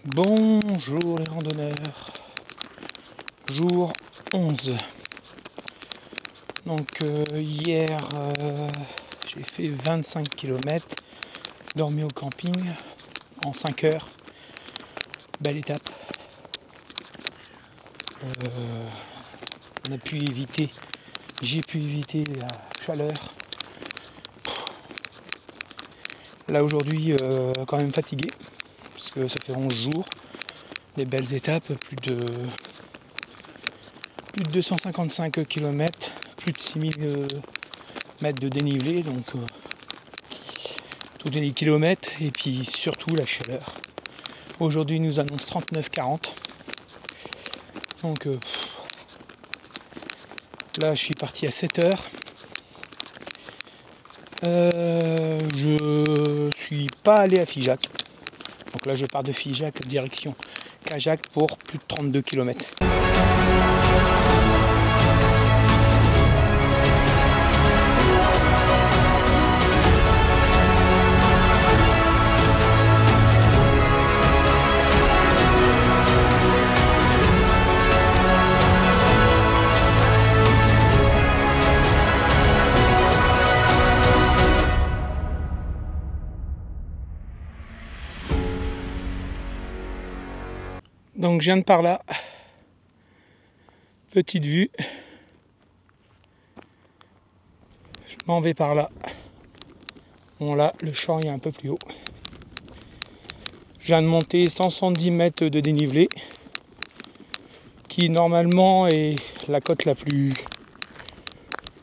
Bonjour les randonneurs, jour 11. Donc hier j'ai fait 25 km, dormi au camping en 5 heures, belle étape. J'ai pu éviter la chaleur. Là aujourd'hui quand même fatigué, parce que ça fait 11 jours, des belles étapes, plus de 255 km, plus de 6000 mètres de dénivelé, donc tous les kilomètres, et puis surtout la chaleur. Aujourd'hui il nous annonce 39-40, donc là je suis parti à 7 heures. Je suis pas allé à Figeac, donc là je pars de Figeac direction Cajac pour plus de 32 km. Donc je viens de par là, petite vue, je m'en vais par là. Bon là, le champ est un peu plus haut. Je viens de monter 170 mètres de dénivelé, qui normalement est la côte la plus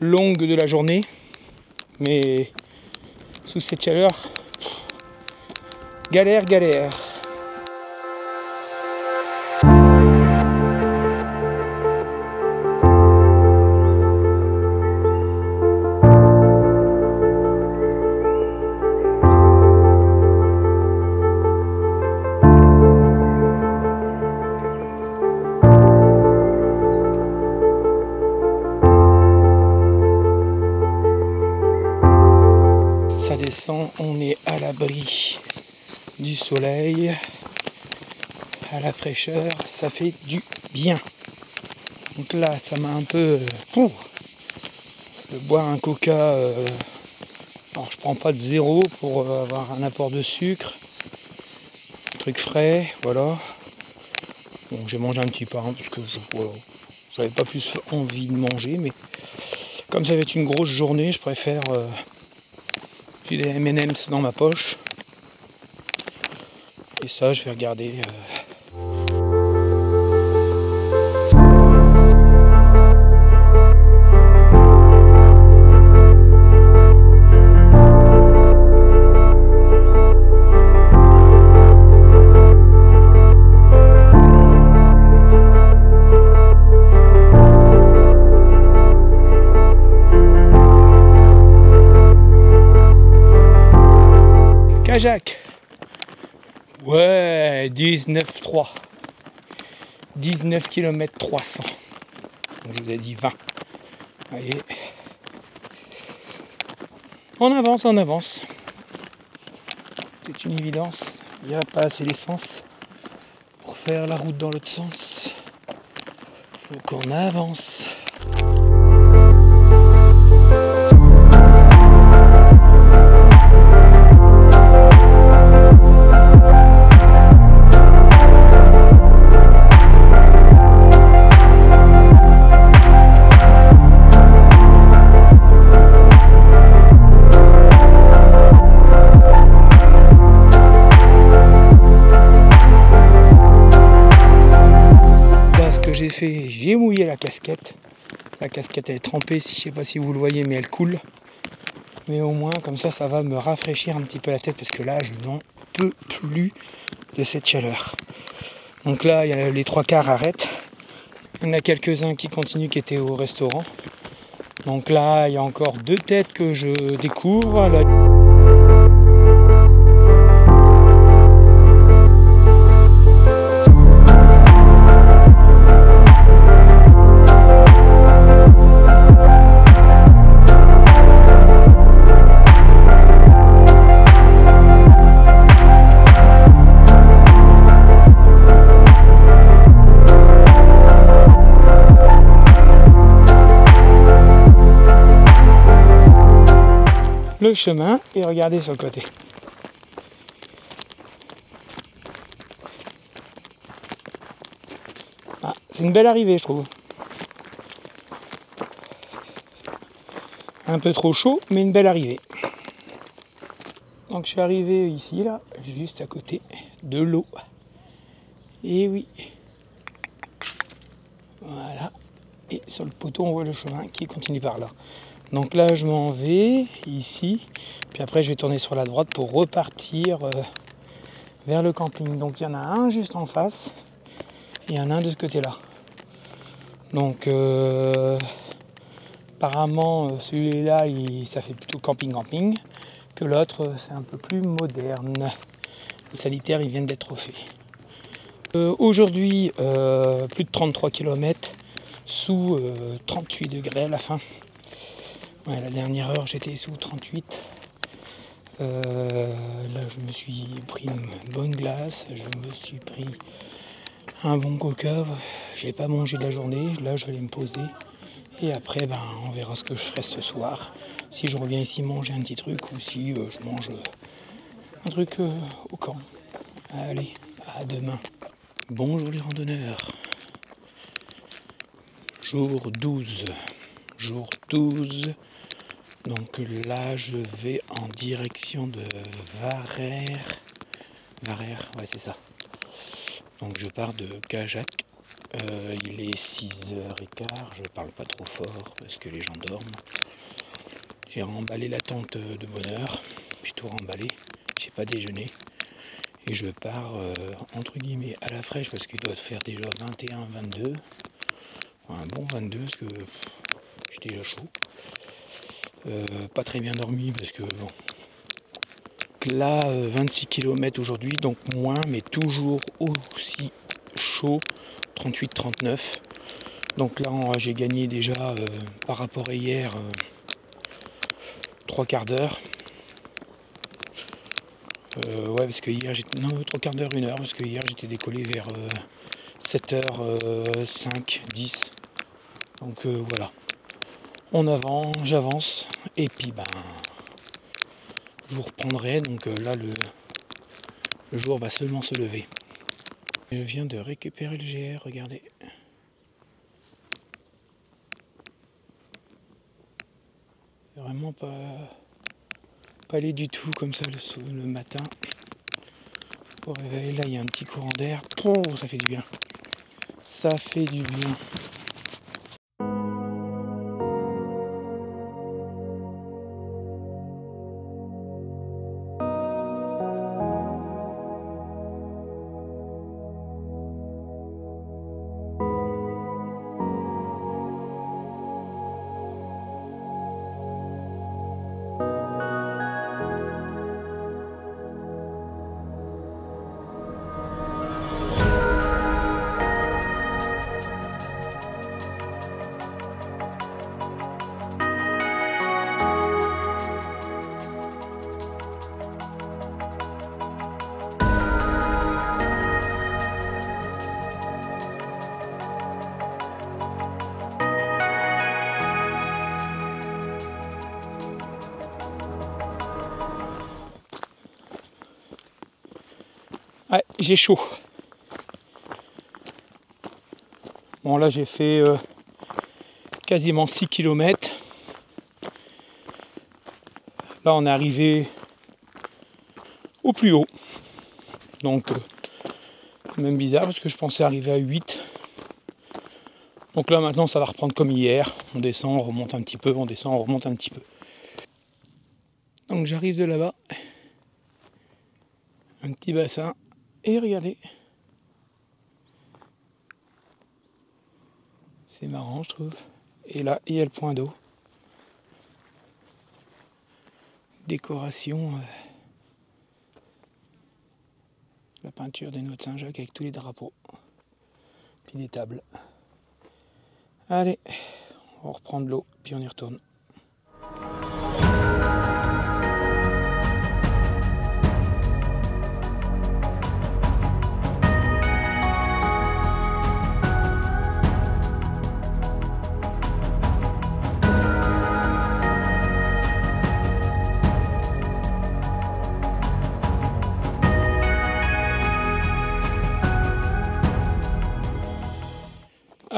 longue de la journée, mais sous cette chaleur, galère. Ça descend, on est à l'abri du soleil, à la fraîcheur, ça fait du bien. Donc là, ça m'a un peu... de boire un coca, alors je prends pas de zéro pour avoir un apport de sucre, un truc frais, voilà. Bon, j'ai mangé un petit pain parce que j'avais pas plus envie de manger, mais comme ça va être une grosse journée, je préfère... j'ai des M&M's dans ma poche. Et ça, je vais regarder. Cajac. Ouais, 19,3. 19 km 300. Donc je vous ai dit 20. Voyez. On avance. C'est une évidence. Il n'y a pas assez d'essence pour faire la route dans l'autre sens. Faut qu'on avance. J'ai mouillé la casquette. La casquette elle est trempée, je sais pas si vous le voyez, mais elle coule. Mais au moins comme ça va me rafraîchir un petit peu la tête, parce que là je n'en peux plus de cette chaleur. Donc là il y a les 3/4 arrêtent. Il y en a quelques-uns qui continuent, qui étaient au restaurant. Donc là il y a encore 2 têtes que je découvre. Là, le chemin et regardez sur le côté. Ah, c'est une belle arrivée, je trouve. Un peu trop chaud, mais une belle arrivée. Donc je suis arrivé ici, là, juste à côté de l'eau. Et oui. Voilà. Et sur le poteau, on voit le chemin qui continue par là. Donc là, je m'en vais ici. Puis après, je vais tourner sur la droite pour repartir vers le camping. Donc il y en a un juste en face. Et il y en a un de ce côté-là. Donc apparemment, celui-là, ça fait plutôt camping-camping. Que l'autre, c'est un peu plus moderne. Les sanitaires, ils viennent d'être faits. Aujourd'hui, plus de 33 km sous 38 degrés à la fin. Ouais, la dernière heure, j'étais sous 38. Là, je me suis pris une bonne glace, je me suis pris un bon coca. J'ai pas mangé de la journée. Là, je vais aller me poser. Et après, on verra ce que je ferai ce soir. Si je reviens ici manger un petit truc ou si je mange un truc au camp. Allez, à demain. Bonjour les randonneurs. Jour 12. Jour 12. Donc là, je vais en direction de Varère. Varère, ouais, c'est ça. Donc je pars de Cajac. Il est 6h15. Je parle pas trop fort parce que les gens dorment. J'ai remballé la tente de bonne heure. J'ai tout remballé. J'ai pas déjeuné. Et je pars entre guillemets à la fraîche parce qu'il doit faire déjà 21, 22. Un bon 22 parce que j'ai déjà chaud. Pas très bien dormi parce que bon. Là 26 km aujourd'hui, donc moins mais toujours aussi chaud, 38-39. Donc là j'ai gagné déjà par rapport à hier 3 quarts d'heure. Ouais, parce que hier j'étais. Non, 3 quarts d'heure, 1 heure, parce que hier j'étais décollé vers 7h05, 10. Donc voilà. On avance, j'avance, et puis je vous reprendrai. Donc là le jour va seulement se lever. Je viens de récupérer le GR, regardez. Vraiment pas laid du tout comme ça le matin. Au réveil, là il y a un petit courant d'air. Oh, ça fait du bien. Ça fait du bien. Ouais, j'ai chaud. Bon là j'ai fait quasiment 6 km. Là on est arrivé au plus haut. Donc c'est même bizarre parce que je pensais arriver à 8. Donc là maintenant ça va reprendre comme hier. On descend, on remonte un petit peu, on descend, on remonte un petit peu. Donc j'arrive de là-bas. Un petit bassin. Et regardez. C'est marrant je trouve. Et là il y a le point d'eau. Décoration. La peinture des noix de Saint-Jacques avec tous les drapeaux. Puis des tables. Allez, on reprend de l'eau, puis on y retourne.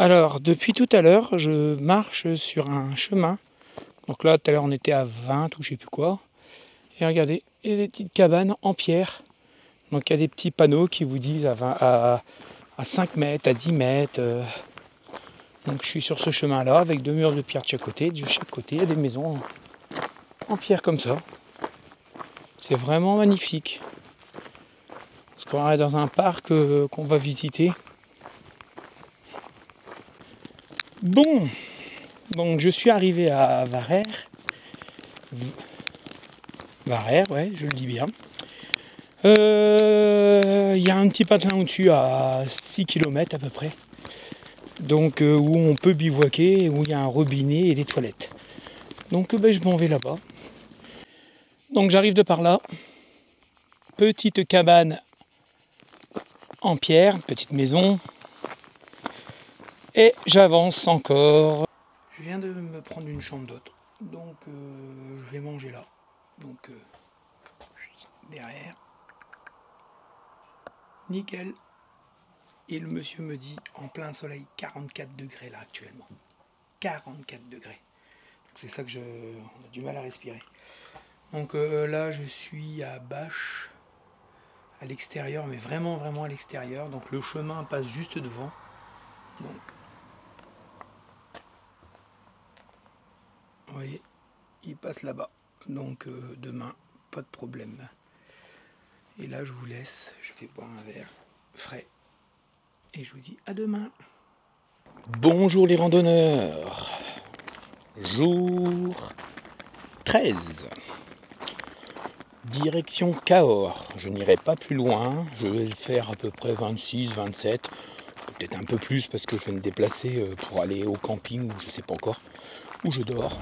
Alors, depuis tout à l'heure, je marche sur un chemin. Donc là, tout à l'heure, on était à 20 ou je sais plus quoi. Et regardez, il y a des petites cabanes en pierre. Donc il y a des petits panneaux qui vous disent à 5 mètres, à 10 mètres. Donc je suis sur ce chemin-là avec 2 murs de pierre de chaque côté. De chaque côté, il y a des maisons en pierre comme ça. C'est vraiment magnifique. Parce qu'on est dans un parc qu'on va visiter. Bon, donc je suis arrivé à Varère. Varère, ouais, je le dis bien. Il y a un petit patelin au-dessus à 6 km à peu près. Donc où on peut bivouaquer, où il y a un robinet et des toilettes. Donc je m'en vais là-bas. Donc j'arrive de par là. Petite cabane en pierre, petite maison. Et j'avance encore. Je viens de me prendre une chambre d'hôte. Donc je vais manger là. Donc derrière. Nickel. Et le monsieur me dit en plein soleil 44 degrés là actuellement. 44 degrés. C'est ça que on a du mal à respirer. Donc là je suis à Bâche, à l'extérieur, mais vraiment à l'extérieur. Donc le chemin passe juste devant. Donc vous voyez, il passe là-bas. Donc demain, pas de problème. Et là je vous laisse, je vais boire un verre frais. Et je vous dis à demain. Bonjour les randonneurs. Jour 13. Direction Cahors. Je n'irai pas plus loin. Je vais faire à peu près 26, 27. Peut-être un peu plus parce que je vais me déplacer pour aller au camping ou je ne sais pas encore où je dors.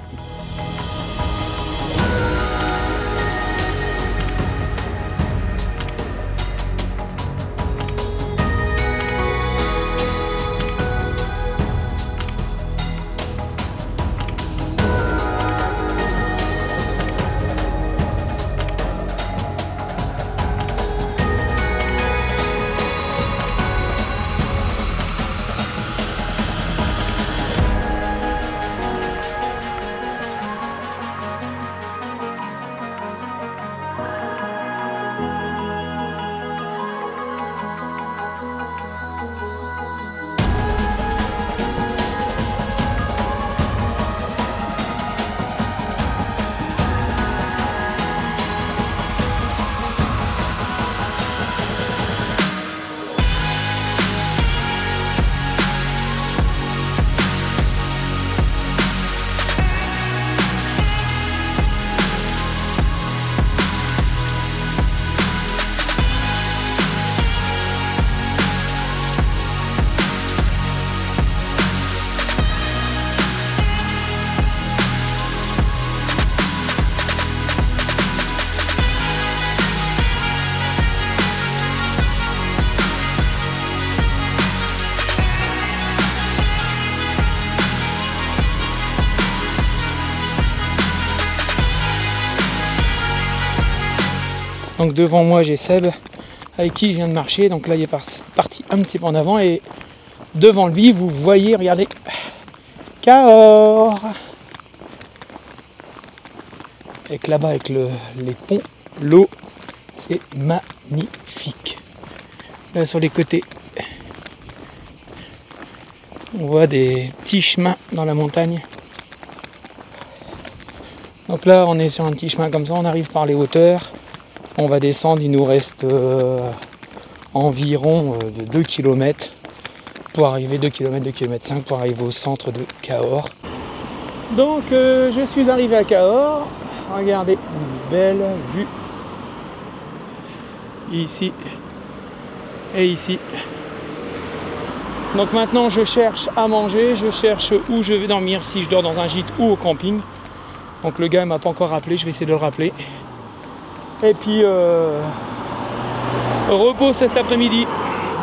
Donc devant moi j'ai Seb avec qui je viens de marcher, donc là il est parti un petit peu en avant et devant lui vous voyez, regardez, Cahors. Avec là-bas avec les ponts, l'eau c'est magnifique. Là sur les côtés on voit des petits chemins dans la montagne. Donc là on est sur un petit chemin comme ça, on arrive par les hauteurs. On va descendre, il nous reste environ de 2 km pour arriver, 2 km, 2 km 5 pour arriver au centre de Cahors. Donc je suis arrivé à Cahors, regardez, une belle vue ici et ici. Donc maintenant je cherche à manger, je cherche où je vais dormir, si je dors dans un gîte ou au camping. Donc le gars ne m'a pas encore rappelé, je vais essayer de le rappeler. Et puis repos cet après-midi.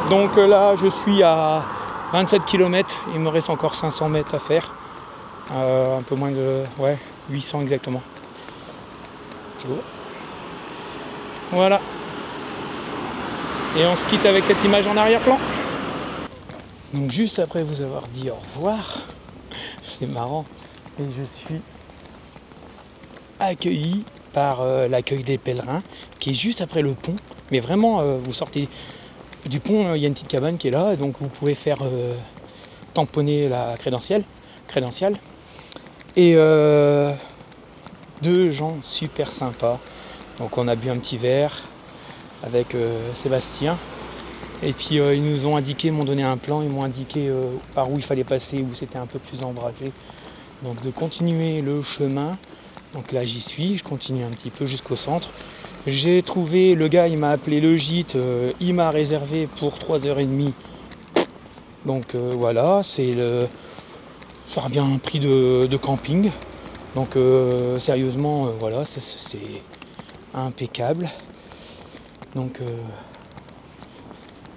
Donc là je suis à 27 km, il me reste encore 500 mètres à faire. Un peu moins de 800 exactement. Voilà. Et on se quitte avec cette image en arrière-plan. Donc juste après vous avoir dit au revoir, c'est marrant, et je suis accueilli par l'accueil des pèlerins qui est juste après le pont. Mais vraiment, vous sortez du pont, il y a une petite cabane qui est là, et donc vous pouvez faire tamponner la crédentiale. Et deux gens super sympas. Donc on a bu un petit verre avec Sébastien. Et puis ils nous ont indiqué, m'ont donné un plan, ils m'ont indiqué par où il fallait passer, où c'était un peu plus ombragé. Donc de continuer le chemin. Donc là j'y suis, je continue un petit peu jusqu'au centre. J'ai trouvé, le gars il m'a appelé le gîte, il m'a réservé pour 3h30. Donc voilà, ça revient à un prix de camping. Donc sérieusement, voilà, c'est impeccable. Donc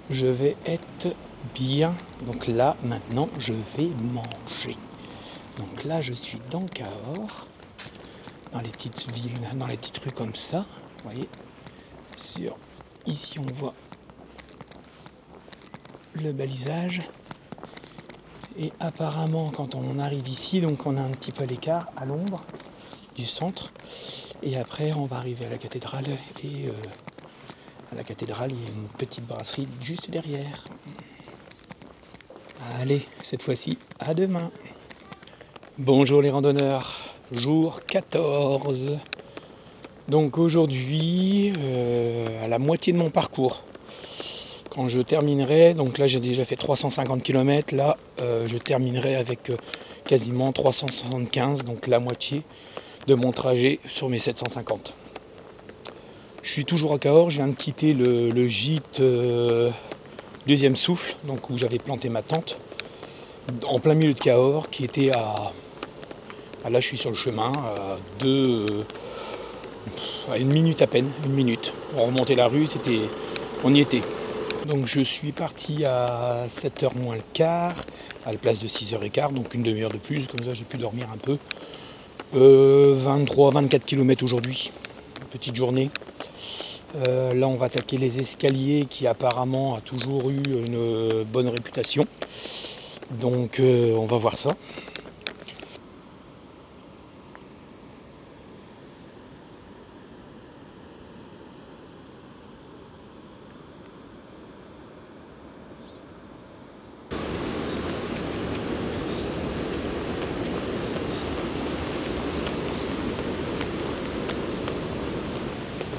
je vais être bien. Donc là maintenant je vais manger. Donc là je suis dans Cahors, dans les petites villes, dans les petites rues comme ça. Vous voyez, ici on voit le balisage. Et apparemment quand on arrive ici, donc on a un petit peu l'écart à l'ombre du centre. Et après on va arriver à la cathédrale. Et à la cathédrale il y a une petite brasserie juste derrière. Allez, cette fois-ci, à demain. Bonjour les randonneurs, jour 14. Donc aujourd'hui, à la moitié de mon parcours. Quand je terminerai, donc là j'ai déjà fait 350 km, là je terminerai avec quasiment 375, donc la moitié de mon trajet sur mes 750. Je suis toujours à Cahors, je viens de quitter le gîte Deuxième Souffle, donc où j'avais planté ma tente, en plein milieu de Cahors, qui était à... Là je suis sur le chemin, à une minute à peine, une minute. On remontait la rue, on y était. Donc je suis parti à 7h moins le quart, à la place de 6h15, donc une demi-heure de plus, comme ça j'ai pu dormir un peu. 23-24 km aujourd'hui, petite journée. Là on va attaquer les escaliers qui apparemment a toujours eu une bonne réputation. Donc on va voir ça.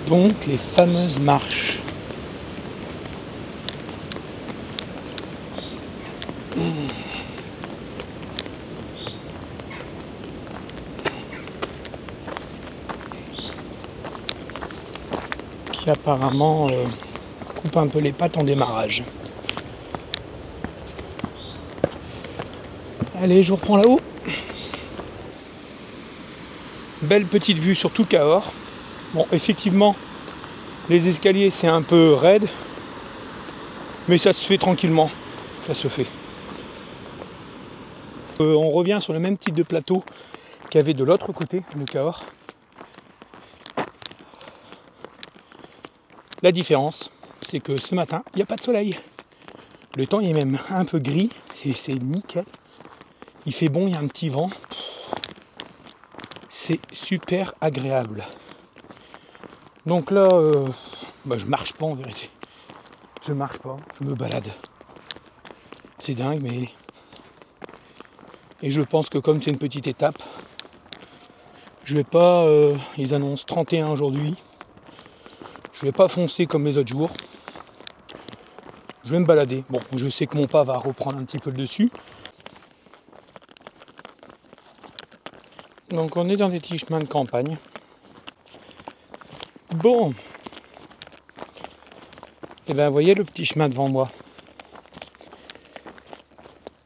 Donc les fameuses marches. Qui apparemment coupe un peu les pattes en démarrage. Allez, je reprends là-haut. Belle petite vue sur tout Cahors. Bon, effectivement, les escaliers c'est un peu raide, mais ça se fait tranquillement. Ça se fait. On revient sur le même type de plateau qu'il y avait de l'autre côté de Cahors. La différence, c'est que ce matin, il n'y a pas de soleil. Le temps est même un peu gris, et c'est nickel. Il fait bon, il y a un petit vent. C'est super agréable. Donc là, je marche pas en vérité. Je marche pas, je me balade. C'est dingue, mais... Et je pense que comme c'est une petite étape, je vais pas... ils annoncent 31 aujourd'hui. Je vais pas foncer comme les autres jours. Je vais me balader. Bon, je sais que mon pas va reprendre un petit peu le dessus. Donc on est dans des petits chemins de campagne. Bon. Et bien vous voyez le petit chemin devant moi.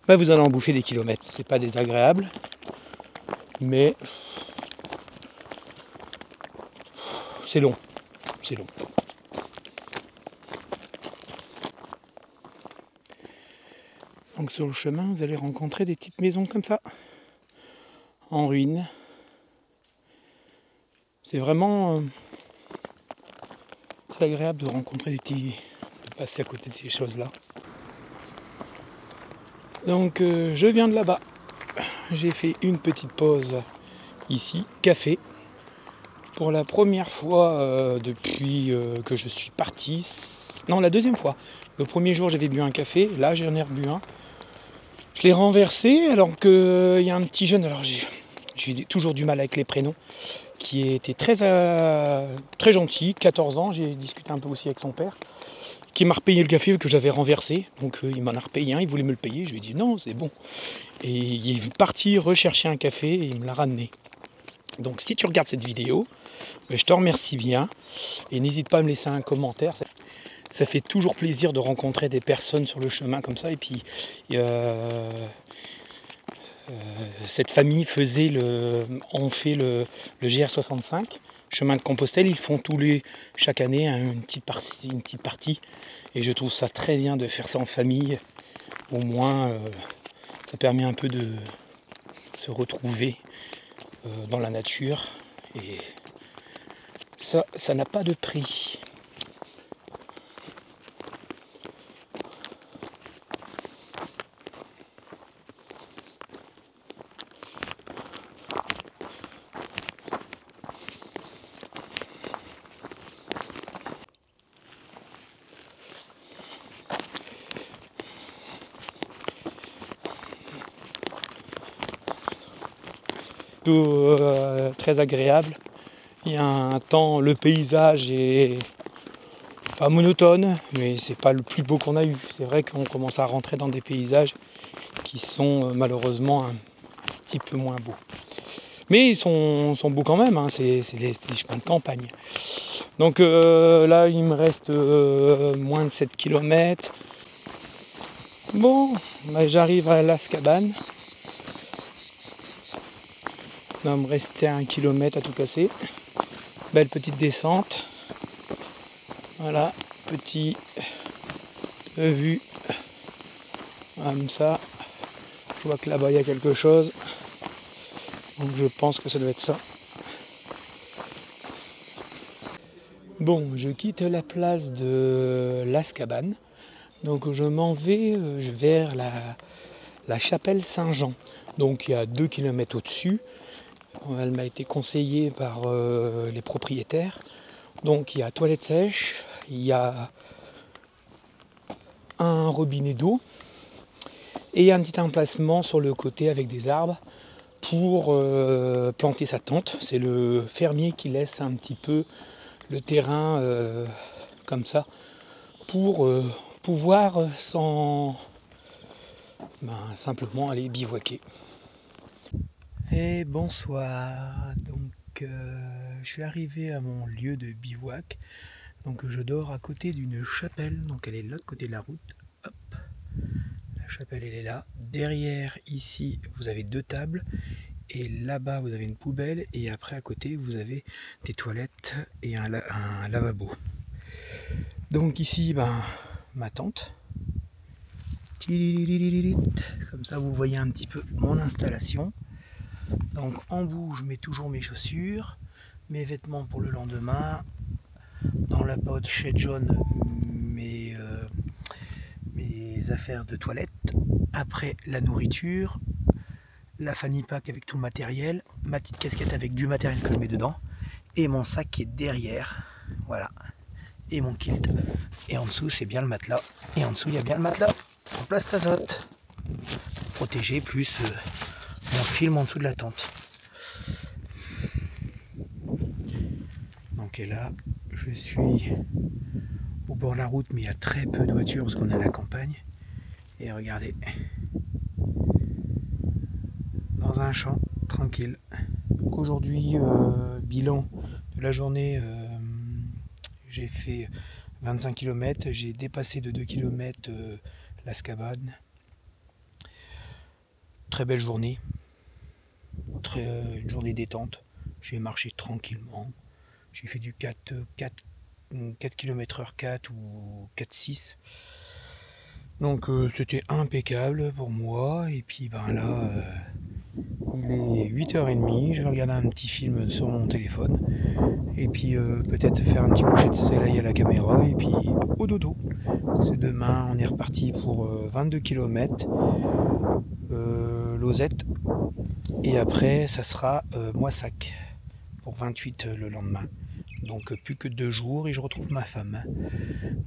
Ben, vous allez en bouffer des kilomètres. C'est pas désagréable. Mais c'est long. C'est long. Donc sur le chemin, vous allez rencontrer des petites maisons comme ça, en ruine. C'est vraiment c'est agréable de rencontrer de passer à côté de ces choses-là. Donc je viens de là-bas. J'ai fait une petite pause ici, café. Pour la première fois depuis que je suis parti. Non, la deuxième fois. Le premier jour, j'avais bu un café. Là, j'en ai rebu un. Je l'ai renversé alors qu'il y a un petit jeune. Alors, j'ai toujours du mal avec les prénoms. Qui était très gentil, 14 ans. J'ai discuté un peu aussi avec son père. Qui m'a repayé le café que j'avais renversé. Donc, il m'en a repayé un. Il voulait me le payer. Je lui ai dit non, c'est bon. Et il est parti rechercher un café et il me l'a ramené. Donc, si tu regardes cette vidéo, je te remercie bien et n'hésite pas à me laisser un commentaire. Ça fait toujours plaisir de rencontrer des personnes sur le chemin comme ça. Et puis cette famille ont fait le GR65, chemin de Compostelle. Ils font chaque année une petite partie. Et je trouve ça très bien de faire ça en famille. Au moins, ça permet un peu de se retrouver dans la nature. Et ça n'a pas de prix. Très agréable. Il y a un temps, le paysage est pas monotone, mais c'est pas le plus beau qu'on a eu. C'est vrai qu'on commence à rentrer dans des paysages qui sont malheureusement un petit peu moins beaux. Mais ils sont beaux quand même, hein. C'est des chemins de campagne. Donc là, il me reste moins de 7 km. Bon, bah, j'arrive à Las Cabanes. Il va me rester 1 km à tout casser. Belle petite descente. Voilà, petit vue. Comme ça. Je vois que là-bas il y a quelque chose. Donc je pense que ça doit être ça. Bon, je quitte la place de Las Cabanes. Donc je m'en vais vers la chapelle Saint-Jean. Donc il y a 2 km au-dessus. Elle m'a été conseillée par les propriétaires. Donc il y a toilette sèche, il y a un robinet d'eau et un petit emplacement sur le côté avec des arbres pour planter sa tente. C'est le fermier qui laisse un petit peu le terrain comme ça pour pouvoir simplement aller bivouaquer. Et bonsoir, donc je suis arrivé à mon lieu de bivouac. Donc je dors à côté d'une chapelle, donc elle est de l'autre côté de la route. Hop. La chapelle elle est là. Derrière ici vous avez 2 tables et là-bas vous avez une poubelle et après à côté vous avez des toilettes et un lavabo. Donc ici ma tente. Comme ça vous voyez un petit peu mon installation. Donc en bout je mets toujours mes chaussures, mes vêtements pour le lendemain. Dans la pochette jaune mes affaires de toilette. Après la nourriture, la fanny pack avec tout le matériel, ma petite casquette avec du matériel que je mets dedans et mon sac qui est derrière. Voilà. Et mon kilt. Et en dessous c'est bien le matelas. Et en dessous il y a bien le matelas en plastazote. Protégé plus mon film en dessous de la tente. Donc et là je suis au bord de la route mais il y a très peu de voitures parce qu'on est à la campagne. Et regardez, dans un champ tranquille. Donc aujourd'hui bilan de la journée, j'ai fait 25 km, j'ai dépassé de 2 km Las Cabanes. Très belle journée, une journée détente. J'ai marché tranquillement. J'ai fait du 4 km/h 4 ou 4-6. Donc c'était impeccable pour moi. Et puis là, Il est 8h30, je vais regarder un petit film sur mon téléphone. Et puis peut-être faire un petit coucher de soleil à la caméra. Et puis au dodo. C'est demain, on est reparti pour 22 km. Lozette. Et après, ça sera Moissac pour 28 le lendemain. Donc plus que 2 jours et je retrouve ma femme.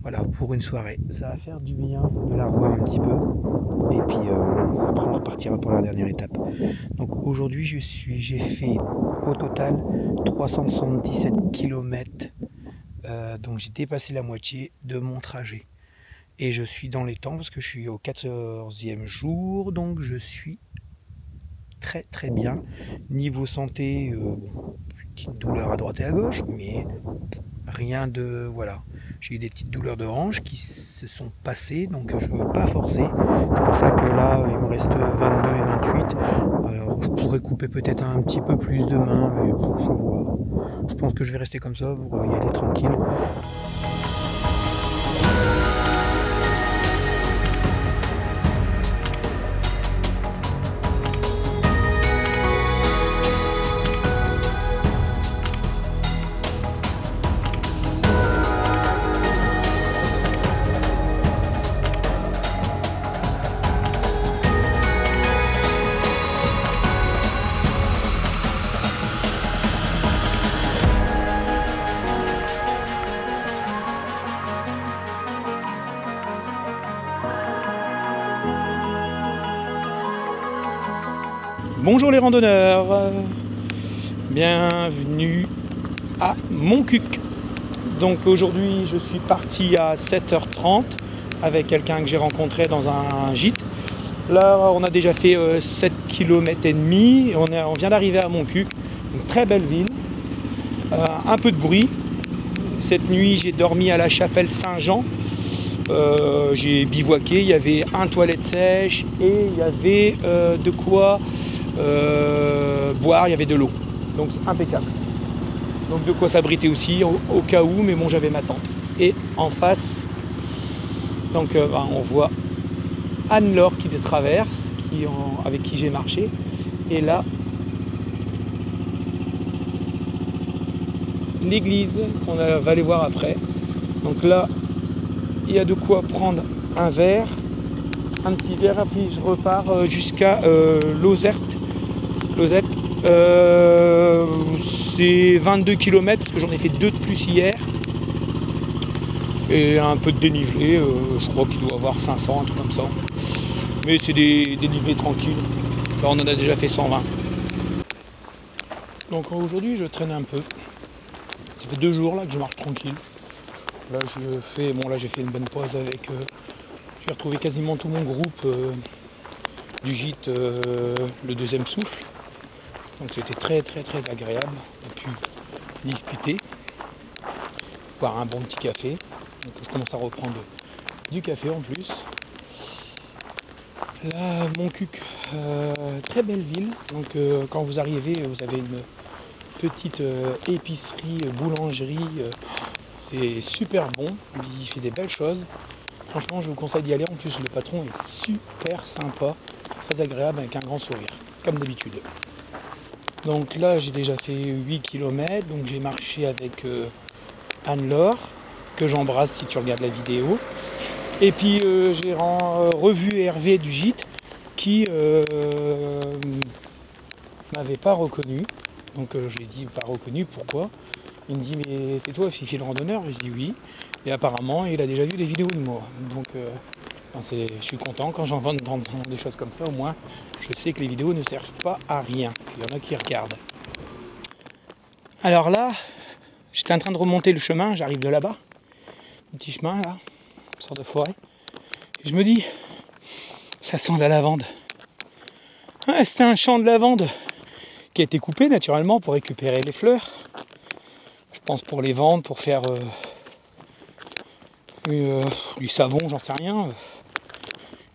Voilà, pour une soirée. Ça va faire du bien de la revoir un petit peu. Et puis après on repartira pour la dernière étape. Donc aujourd'hui j'ai fait au total 377 km. Donc j'ai dépassé la moitié de mon trajet. Et je suis dans les temps parce que je suis au 14e jour. Donc je suis très très bien. Niveau santé, petite douleur à droite et à gauche, mais rien de... voilà. J'ai eu des petites douleurs de hanche qui se sont passées, donc je ne veux pas forcer. C'est pour ça que là, il me reste 22 et 28. Alors je pourrais couper peut-être un petit peu plus demain, mais je vois. Je pense que je vais rester comme ça pour y aller tranquille. Bonjour les randonneurs, bienvenue à Montcuq. Donc aujourd'hui je suis parti à 7h30 avec quelqu'un que j'ai rencontré dans un gîte. Là on a déjà fait 7 km et demi, on vient d'arriver à Montcuq, une très belle ville, un peu de bruit. Cette nuit j'ai dormi à la chapelle Saint-Jean. J'ai bivouaqué, il y avait un toilette sèche et il y avait de quoi boire, il y avait de l'eau, donc impeccable. Donc de quoi s'abriter aussi au cas où, mais bon j'avais ma tente. Et en face, donc on voit Anne-Laure qui traverse, avec qui j'ai marché, et là l'église qu'on va aller voir après. Donc là il y a de quoi prendre un verre, un petit verre, et puis je repars jusqu'à Lozette. C'est 22 km parce que j'en ai fait 2 de plus hier. Et un peu de dénivelé, je crois qu'il doit avoir 500, un truc comme ça. Mais c'est des dénivelés tranquilles. Là on en a déjà fait 120. Donc aujourd'hui je traîne un peu. Ça fait 2 jours là que je marche tranquille. Là j'ai fait une bonne pause avec... j'ai retrouvé quasiment tout mon groupe du gîte, le deuxième souffle. Donc c'était très très très agréable. On a pu discuter, boire un bon petit café. Donc je commence à reprendre du café en plus. Là, Montcuq, très belle ville. Donc quand vous arrivez, vous avez une petite épicerie, boulangerie. C'est super bon, il fait des belles choses. Franchement, je vous conseille d'y aller. En plus, le patron est super sympa, très agréable, avec un grand sourire, comme d'habitude. Donc là, j'ai déjà fait 8 km, donc j'ai marché avec Anne-Laure, que j'embrasse si tu regardes la vidéo. Et puis j'ai revu Hervé du gîte, qui m'avait pas reconnu. Donc j'ai dit pas reconnu, pourquoi ? Il me dit mais c'est toi Fifi le randonneur ? Je dis oui. Et apparemment il a déjà vu des vidéos de moi. Donc je suis content quand j'entends des choses comme ça, au moins je sais que les vidéos ne servent pas à rien, qu'il y en a qui regardent. Alors là, j'étais en train de remonter le chemin, j'arrive de là-bas, le petit chemin là, une sorte de forêt. Et je me dis, ça sent la lavande. Ouais, c'était un champ de lavande qui a été coupé naturellement pour récupérer les fleurs. Je pense pour les vendre, pour faire du savon, j'en sais rien.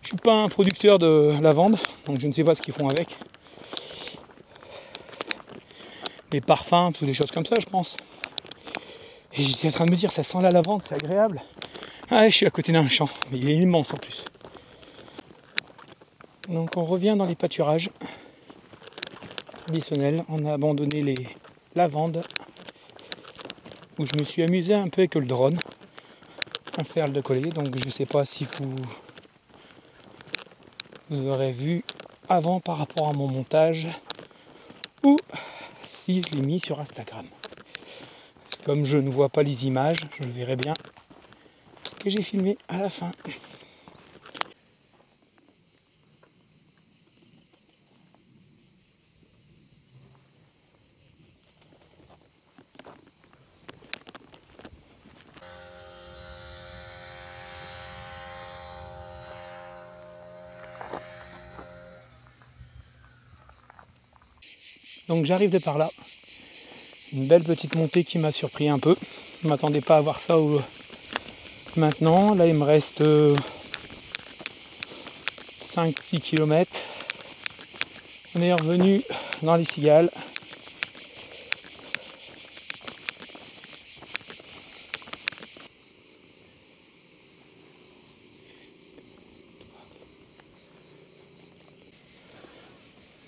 Je suis pas un producteur de lavande, donc je ne sais pas ce qu'ils font avec. Les parfums, toutes des choses comme ça, je pense. Et j'étais en train de me dire, ça sent la lavande, c'est agréable. Ah, je suis à côté d'un champ, mais il est immense en plus. Donc on revient dans les pâturages. traditionnel. On a abandonné les lavandes où je me suis amusé un peu avec le drone à faire le décoller. Donc je ne sais pas si vous aurez vu avant par rapport à mon montage ou si je l'ai mis sur Instagram. Comme je ne vois pas les images, je verrai bien ce que j'ai filmé à la fin. Donc j'arrive de par là. Une belle petite montée qui m'a surpris un peu. Je ne m'attendais pas à voir ça maintenant. Là il me reste 5-6 km. On est revenu dans les Cigales.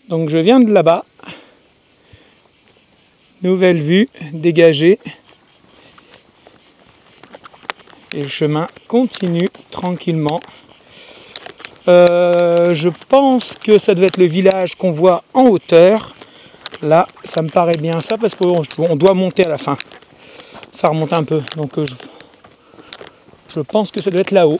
Donc je viens de là-bas. Nouvelle vue dégagée. Et le chemin continue tranquillement. Je pense que ça doit être le village qu'on voit en hauteur. Là, ça me paraît bien ça parce qu'on doit monter à la fin. Ça remonte un peu. Donc je pense que ça doit être là-haut.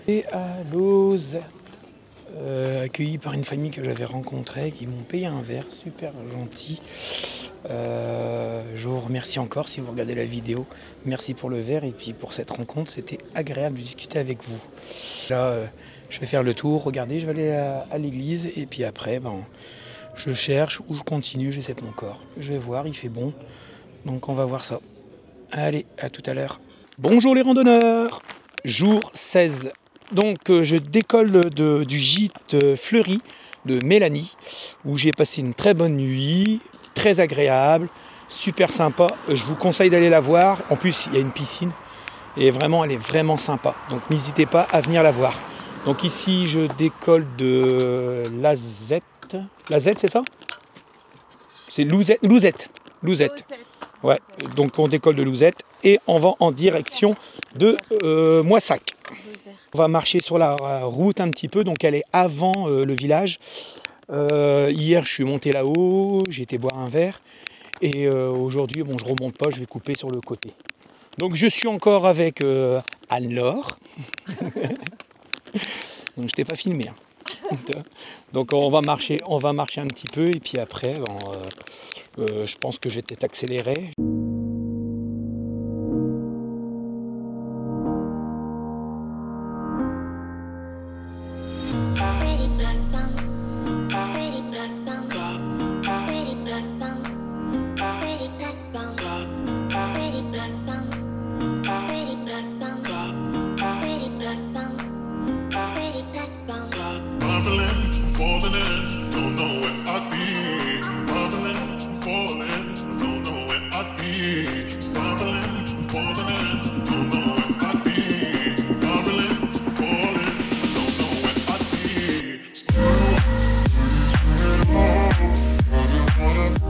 Et à Lauzette, accueilli par une famille que j'avais rencontrée, qui m'ont payé un verre, super gentil. Je vous remercie encore si vous regardez la vidéo. Merci pour le verre et puis pour cette rencontre, c'était agréable de discuter avec vous. Là, je vais faire le tour, regardez, je vais aller à l'église et puis après, je cherche ou je continue, je sais pas encore. Je vais voir, il fait bon, donc on va voir ça. Allez, à tout à l'heure. Bonjour les randonneurs, jour 16. Donc je décolle du gîte Fleury de Mélanie, où j'ai passé une très bonne nuit, très agréable, super sympa. Je vous conseille d'aller la voir. En plus, il y a une piscine et vraiment, elle est vraiment sympa. Donc n'hésitez pas à venir la voir. Donc ici, je décolle de Lazette. Lazette, c'est ça? C'est Louzette. Ouais, donc on décolle de Louzette et on va en direction de Moissac. On va marcher sur la route un petit peu, donc elle est avant le village. Hier, je suis monté là-haut, j'ai été boire un verre. Et aujourd'hui, je remonte pas, je vais couper sur le côté. Donc je suis encore avec Anne-Laure. Donc je t'ai pas filmé. Hein. Donc on va marcher un petit peu et puis après, je pense que je vais peut-être accélérer.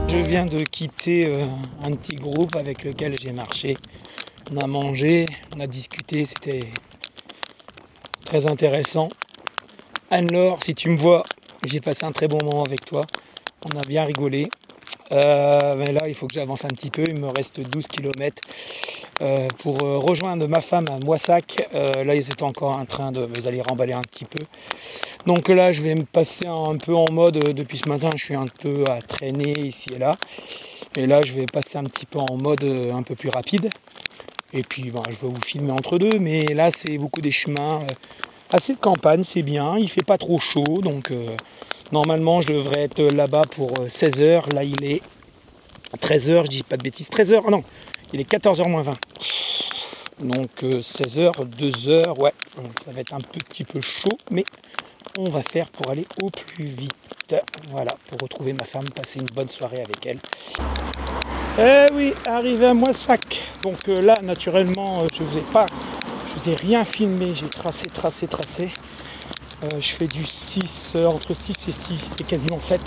Je viens de quitter un petit groupe avec lequel j'ai marché. On a mangé, on a discuté, c'était très intéressant. Anne-Laure, si tu me vois, j'ai passé un très bon moment avec toi. On a bien rigolé. Mais là, il faut que j'avance un petit peu. Il me reste 12 km pour rejoindre ma femme à Moissac. Là, ils étaient encore en train de vous allez remballer un petit peu. Donc là, je vais me passer un peu en mode, depuis ce matin, je suis un peu à traîner ici et là. Et là, je vais passer un petit peu en mode un peu plus rapide. Et puis, je vais vous filmer entre deux. Mais là, c'est beaucoup des chemins assez de campagne, c'est bien. Il ne fait pas trop chaud. Donc, normalement, je devrais être là-bas pour 16h. Là, il est 13h, je dis pas de bêtises. 13h, non, il est 14h moins 20. Donc 16h, 2h, ouais, ça va être un petit peu chaud, mais on va faire pour aller au plus vite. Voilà, pour retrouver ma femme, passer une bonne soirée avec elle. Eh oui, arrivé à Moissac. Donc là, naturellement, je vous ai rien filmé, j'ai tracé. Je fais du 6, entre 6 et 6 et quasiment 7.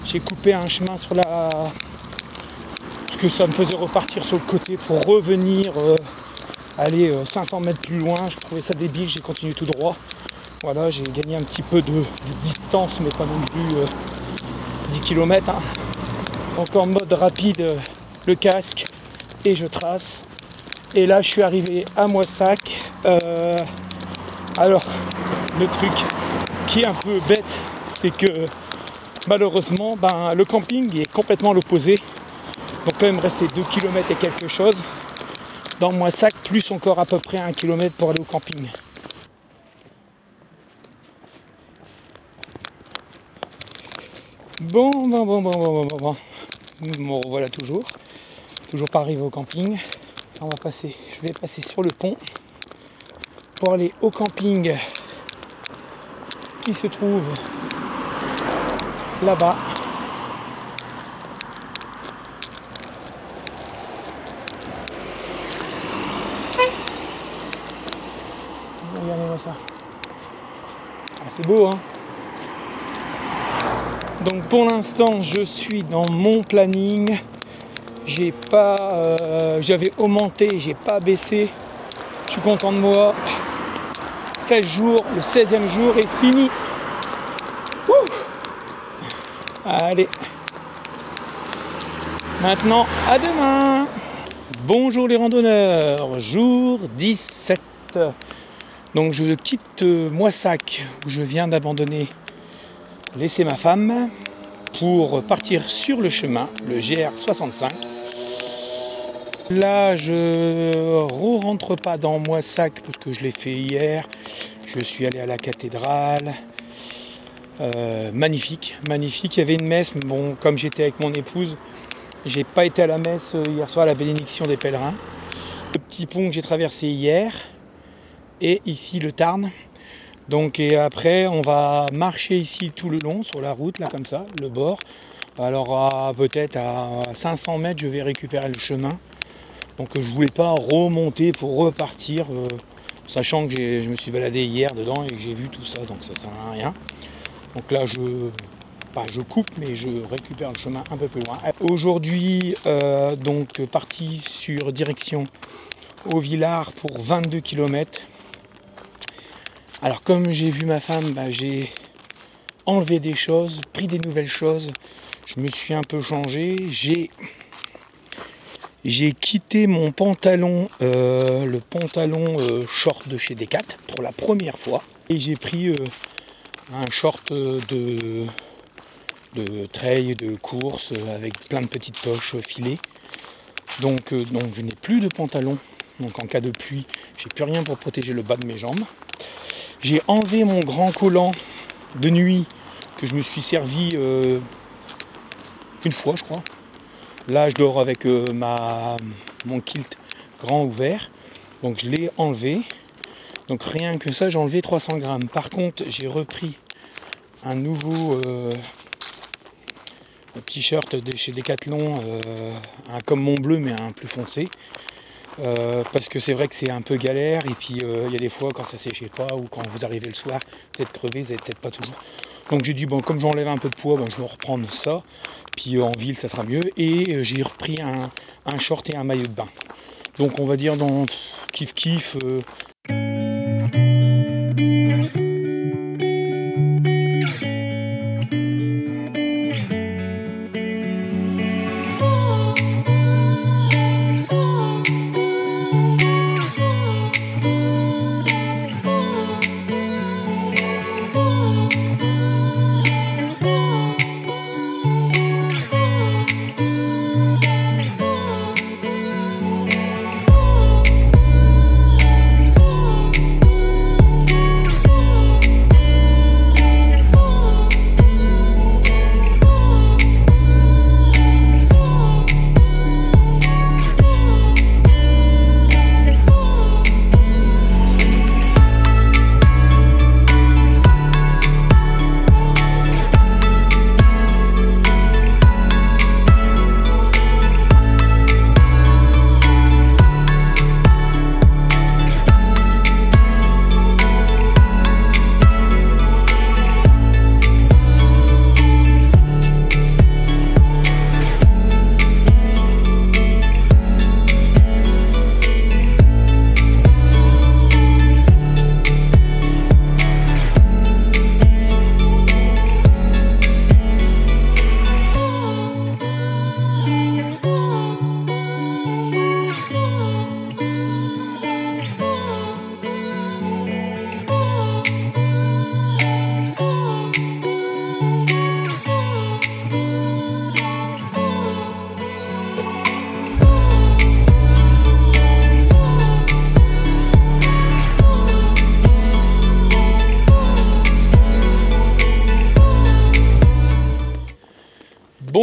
J'ai coupé un chemin sur la... parce que ça me faisait repartir sur le côté pour revenir aller 500 mètres plus loin. Je trouvais ça débile, j'ai continué tout droit. Voilà, j'ai gagné un petit peu de distance, mais pas non plus 10 km. Hein. Donc en mode rapide, le casque, et je trace. Et là, je suis arrivé à Moissac. Alors, le truc qui est un peu bête, c'est que malheureusement, le camping est complètement à l'opposé. Donc là, il me restait 2 km et quelque chose dans Moissac, plus encore à peu près 1 km pour aller au camping. Bon, voilà toujours pas arrivé au camping. Je vais passer sur le pont pour aller au camping qui se trouve là-bas. Regardez-moi ça. Ah, c'est beau, hein. Donc pour l'instant, je suis dans mon planning. J'avais augmenté, j'ai pas baissé. Je suis content de moi. 16 jours, le 16e jour est fini. Ouh. Allez. Maintenant, à demain. Bonjour les randonneurs, jour 17. Donc je quitte Moissac, où je viens d'abandonner, laisser ma femme, pour partir sur le chemin, le GR65. Là, je rentre pas dans Moissac parce que je l'ai fait hier. Je suis allé à la cathédrale. Magnifique. Il y avait une messe, mais bon, comme j'étais avec mon épouse, j'ai pas été à la messe hier soir à la bénédiction des pèlerins. Le petit pont que j'ai traversé hier, et ici le Tarn. Donc et après on va marcher ici tout le long sur la route là comme ça, le bord. Alors peut-être à 500 mètres je vais récupérer le chemin. Donc je voulais pas remonter pour repartir, sachant que je me suis baladé hier dedans et que j'ai vu tout ça, donc ça sert à rien. Donc là je coupe, mais je récupère le chemin un peu plus loin. Aujourd'hui donc parti sur direction au Villard pour 22 km. Alors comme j'ai vu ma femme, j'ai enlevé des choses, pris des nouvelles choses. Je me suis un peu changé. J'ai quitté mon pantalon, le pantalon short de chez Decat pour la première fois. Et j'ai pris un short de trail, de course, avec plein de petites poches filées. Donc je n'ai plus de pantalon. Donc en cas de pluie, j'ai plus rien pour protéger le bas de mes jambes. J'ai enlevé mon grand collant de nuit que je me suis servi une fois, je crois. Là, je dors avec mon kilt grand ouvert. Donc je l'ai enlevé. Donc rien que ça, j'ai enlevé 300 grammes. Par contre, j'ai repris un nouveau t-shirt de chez Decathlon, un comme mon bleu, mais un plus foncé. Parce que c'est vrai que c'est un peu galère, et puis il y a des fois quand ça séchait pas, ou quand vous arrivez le soir, vous êtes crevé, vous n'êtes peut-être pas toujours. Donc j'ai dit, bon, comme j'enlève un peu de poids, je vais reprendre ça, puis en ville ça sera mieux, et j'ai repris un short et un maillot de bain. Donc on va dire dans kiff.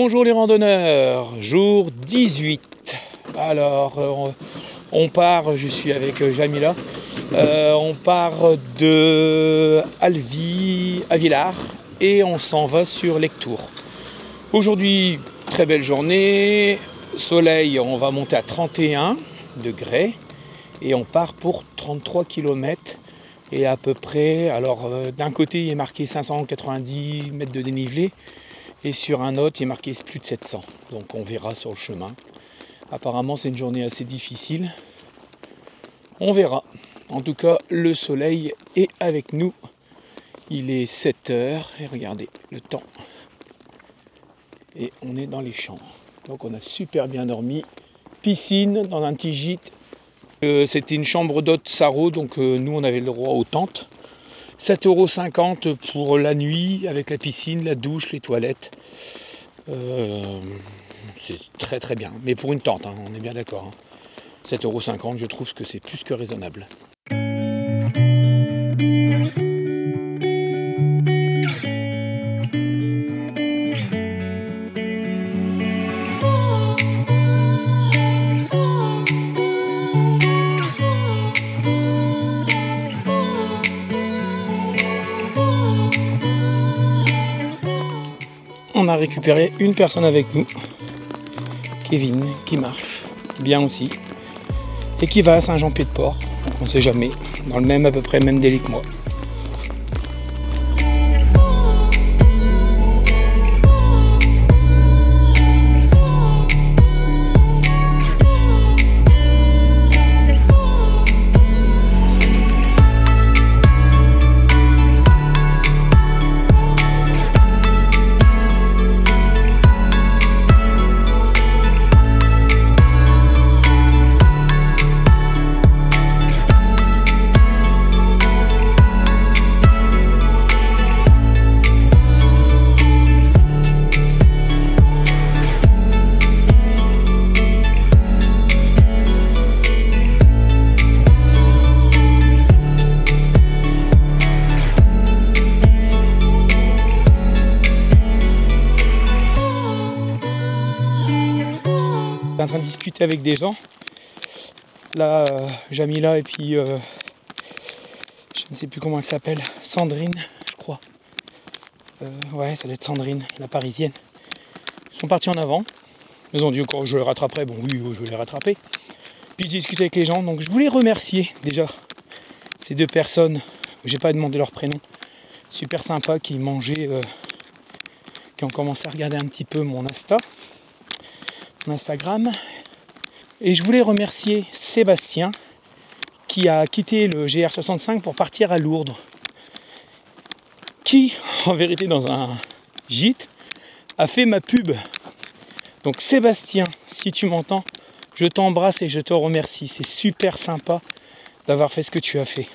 Bonjour les randonneurs, jour 18. Alors on part, je suis avec Jamila, on part de Alvi à Villars et on s'en va sur Lectoure. Aujourd'hui, très belle journée, soleil, on va monter à 31 degrés et on part pour 33 km et à peu près, alors d'un côté il est marqué 590 mètres de dénivelé et sur un autre il est marqué plus de 700, donc on verra sur le chemin. Apparemment c'est une journée assez difficile, on verra. En tout cas le soleil est avec nous, il est 7h et regardez le temps. Et on est dans les champs. Donc on a super bien dormi. Piscine dans un petit gîte. C'était une chambre d'hôte Saro, donc nous on avait le droit aux tentes. 7,50 € pour la nuit avec la piscine, la douche, les toilettes. C'est très très bien. Mais pour une tente, hein, on est bien d'accord. Hein. 7,50 €, je trouve que c'est plus que raisonnable. On a récupéré une personne avec nous, Kevin, qui marche bien aussi, et qui va à Saint-Jean-Pied-de-Port, donc on ne sait jamais, dans le même à peu près le même délai que moi. En train de discuter avec des gens. Là, Jamila et puis je ne sais plus comment elle s'appelle, Sandrine, je crois. Ouais, ça doit être Sandrine, la parisienne. Ils sont partis en avant. Ils ont dit quand je les rattraperai. Bon, oui, je vais les rattraper. Puis je discute avec les gens. Donc je voulais remercier déjà ces deux personnes. J'ai pas demandé leur prénom. Super sympa qui mangeaient, qui ont commencé à regarder un petit peu mon Instagram. Et je voulais remercier Sébastien qui a quitté le GR65 pour partir à Lourdes, qui en vérité dans un gîte a fait ma pub. Donc Sébastien, si tu m'entends, je t'embrasse et je te remercie. C'est super sympa d'avoir fait ce que tu as fait,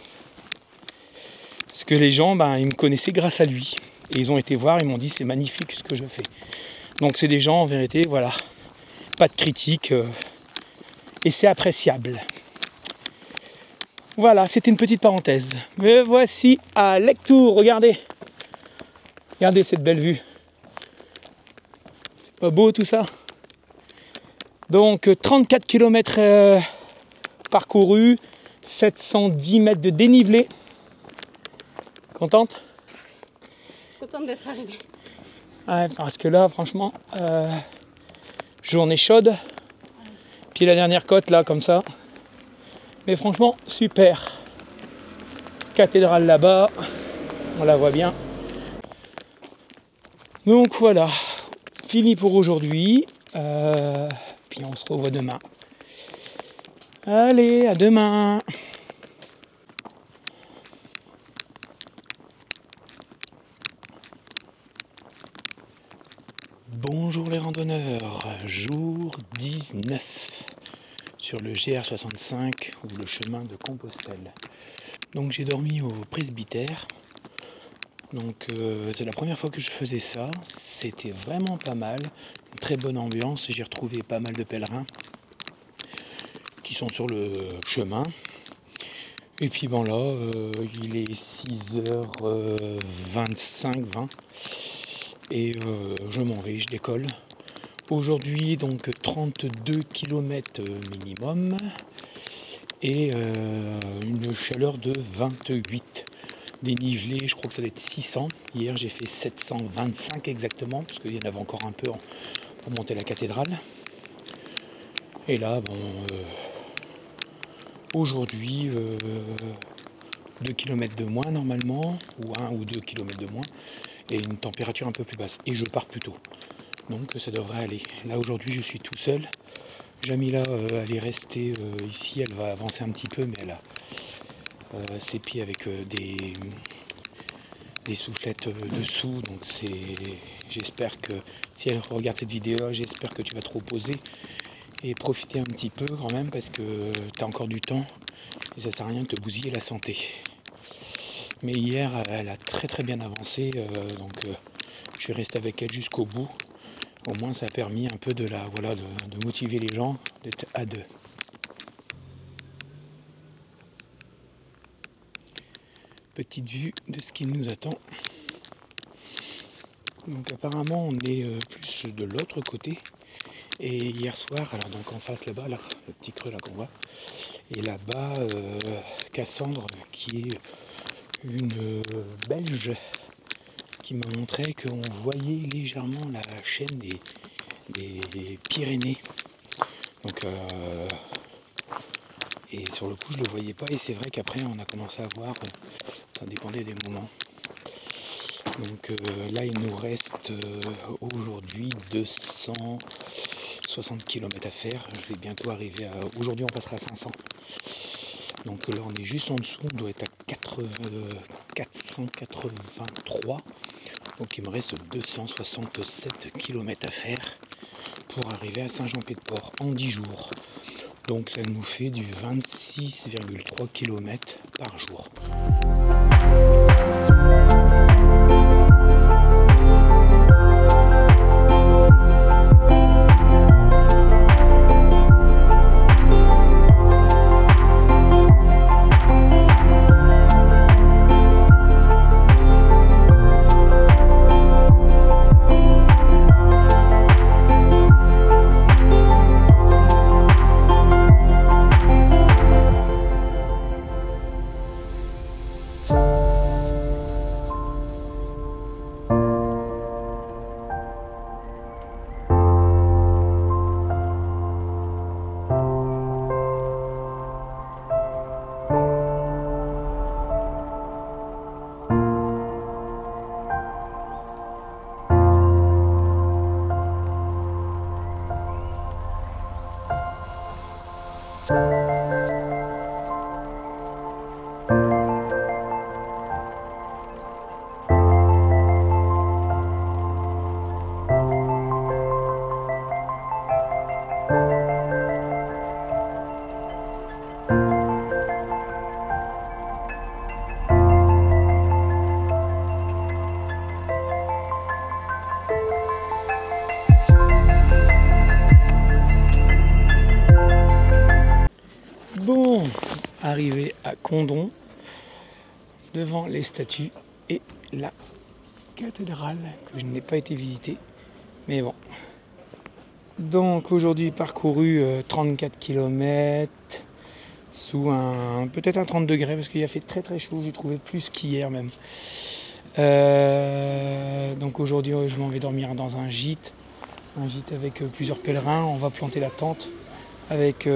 parce que les gens ils me connaissaient grâce à lui et ils ont été voir, ils m'ont dit c'est magnifique ce que je fais. Donc c'est des gens en vérité, voilà, pas de critique, et c'est appréciable. Voilà, c'était une petite parenthèse. Me voici à Lectoure, regardez. Regardez cette belle vue. C'est pas beau tout ça? Donc 34 km parcourus, 710 mètres de dénivelé. Contente? Contente d'être arrivée. Ouais, parce que là, franchement, journée chaude. Puis la dernière côte là, comme ça. Mais franchement, super. Cathédrale là-bas, on la voit bien. Donc voilà, fini pour aujourd'hui. Puis on se revoit demain. Allez, à demain. Bonjour les randonneurs, jour 19 sur le GR65 ou le chemin de Compostelle. Donc j'ai dormi au presbytère. Donc c'est la première fois que je faisais ça. C'était vraiment pas mal, une très bonne ambiance. J'ai retrouvé pas mal de pèlerins qui sont sur le chemin. Et puis bon là, il est 6h25, 20. Et je m'en vais, je décolle. Aujourd'hui, donc 32 km minimum et une chaleur de 28. Dénivelé, je crois que ça doit être 600. Hier, j'ai fait 725 exactement, parce qu'il y en avait encore un peu pour monter la cathédrale. Et là, bon, aujourd'hui, 2 km de moins normalement, ou 1 ou 2 km de moins, et une température un peu plus basse. Et je pars plus tôt. Donc ça devrait aller. Là aujourd'hui je suis tout seul. Jamila elle est restée ici, elle va avancer un petit peu, mais elle a ses pieds avec des soufflettes dessous. Donc j'espère que si elle regarde cette vidéo, j'espère que tu vas te reposer et profiter un petit peu quand même, parce que tu as encore du temps et ça sert à rien de te bousiller la santé. Mais hier elle a très très bien avancé, donc je suis resté avec elle jusqu'au bout. Au moins ça a permis un peu de motiver les gens d'être à deux. Petite vue de ce qui nous attend. Donc apparemment on est plus de l'autre côté. Et hier soir, alors donc en face là-bas, là, le petit creux là qu'on voit, et là-bas Cassandre, qui est une Belge, qui m'a montré qu'on voyait légèrement la chaîne des Pyrénées. Donc, et sur le coup, je ne le voyais pas. Et c'est vrai qu'après, on a commencé à voir, ça dépendait des moments. Donc là, il nous reste aujourd'hui 260 km à faire. Je vais bientôt arriver à... Aujourd'hui, on passera à 500. Donc là, on est juste en dessous. On doit être à 483. Donc il me reste 267 km à faire pour arriver à Saint-Jean-Pied-de-Port en 10 jours. Donc ça nous fait du 26,3 km par jour. Bon, arrivé à Condom, devant les statues et la cathédrale que je n'ai pas été visiter, mais bon. Donc aujourd'hui parcouru 34 km sous peut-être un 30 degrés parce qu'il a fait très très chaud, j'ai trouvé plus qu'hier même. Donc aujourd'hui je m'en vais dormir dans un gîte avec plusieurs pèlerins. On va planter la tente avec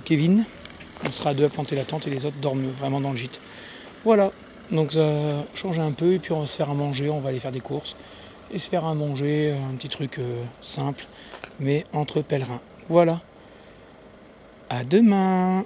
Kevin. On sera deux à planter la tente et les autres dorment vraiment dans le gîte. Voilà, donc ça change un peu et puis on va se faire à manger, on va aller faire des courses et se faire à manger, un petit truc simple, mais entre pèlerins. Voilà, à demain.